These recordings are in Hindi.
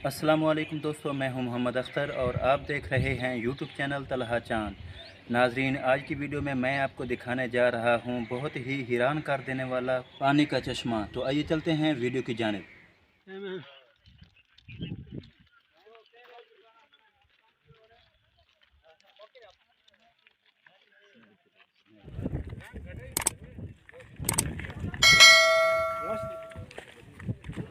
अस्सलामुअलैकुम दोस्तों, मैं हूं मोहम्मद अख्तर और आप देख रहे हैं यूट्यूब चैनल तलहा चांद। नाजरीन, आज की वीडियो में मैं आपको दिखाने जा रहा हूं बहुत ही हैरान कर देने वाला पानी का चश्मा। तो आइए चलते हैं वीडियो की जानिब।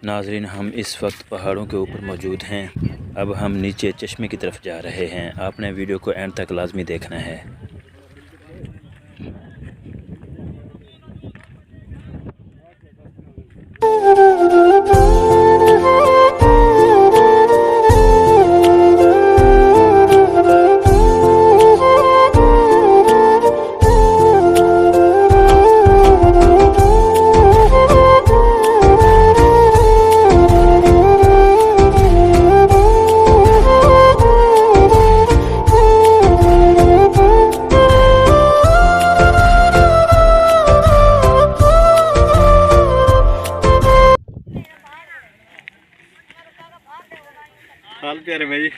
नाजरीन, हम इस वक्त पहाड़ों के ऊपर मौजूद हैं। अब हम नीचे चश्मे की तरफ जा रहे हैं। आपने वीडियो को एंड तक लाजमी देखना है।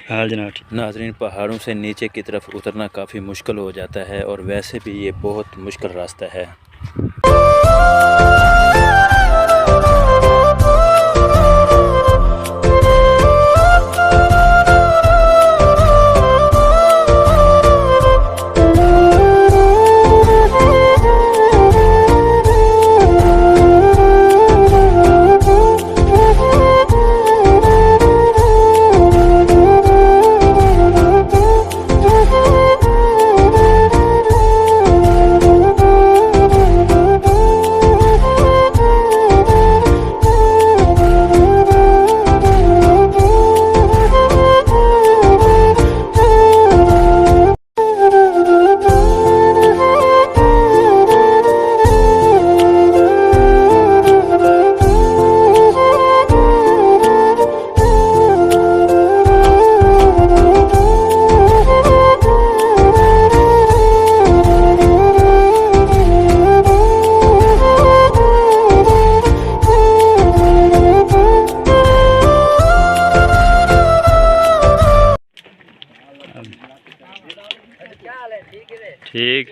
हाल जनाब। नाजरीन, पहाड़ों से नीचे की तरफ उतरना काफ़ी मुश्किल हो जाता है और वैसे भी ये बहुत मुश्किल रास्ता है। ठीक।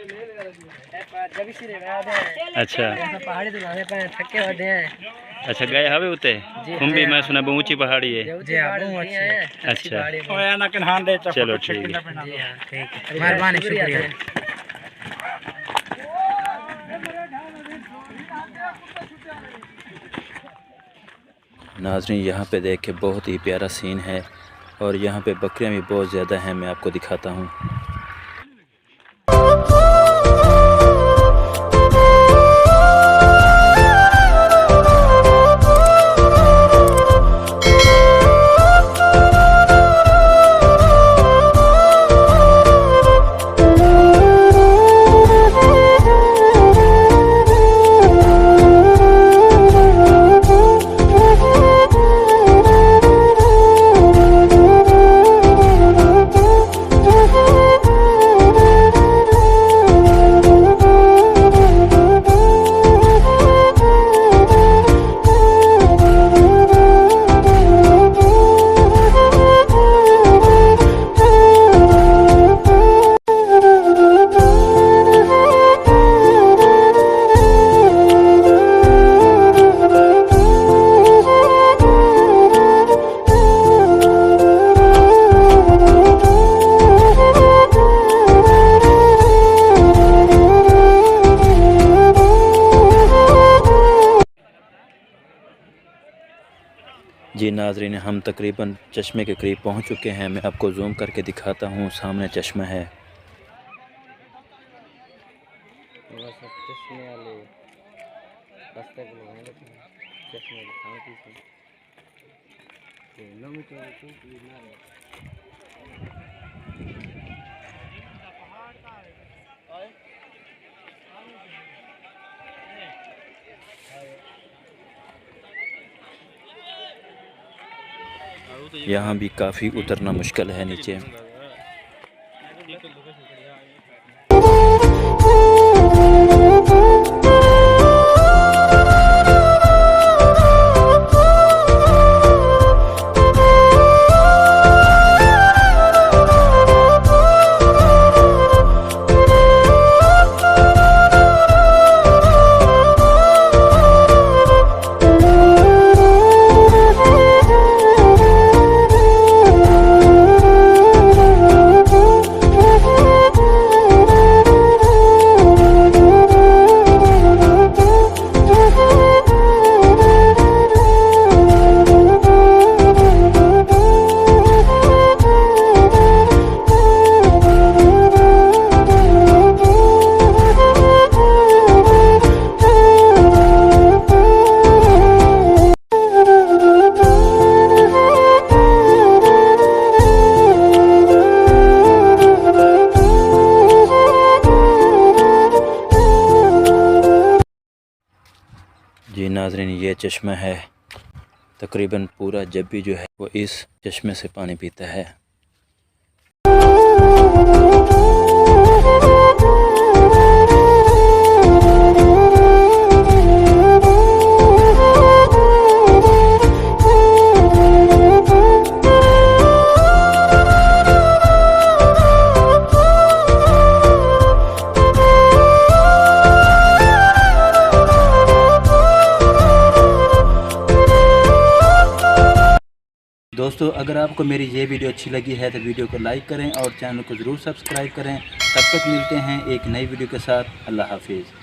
अच्छा, पहाड़ी दुलाने पे थके होते हैं। अच्छा, गए हवे उते हम भी, मैं सुना बहुत ऊंची पहाड़ी है। अच्छा, चलो ठीक है, मेहरबानी, शुक्रिया। नाज़रीन, यहाँ पे देख के बहुत ही प्यारा सीन है और यहाँ पे बकरियाँ भी बहुत ज़्यादा हैं। मैं आपको दिखाता हूँ। जी नाजरीन, हम तकरीबन चश्मे के करीब पहुंच चुके हैं। मैं आपको जूम करके दिखाता हूं। सामने चश्मा है। यहाँ भी काफ़ी उतरना मुश्किल है नीचे। ये चश्मा है, तकरीबन पूरा जब्बी जो है वो इस चश्मे से पानी पीता है। दोस्तों, अगर आपको मेरी ये वीडियो अच्छी लगी है तो वीडियो को लाइक करें और चैनल को ज़रूर सब्सक्राइब करें। तब तक मिलते हैं एक नई वीडियो के साथ। अल्लाह हाफिज़।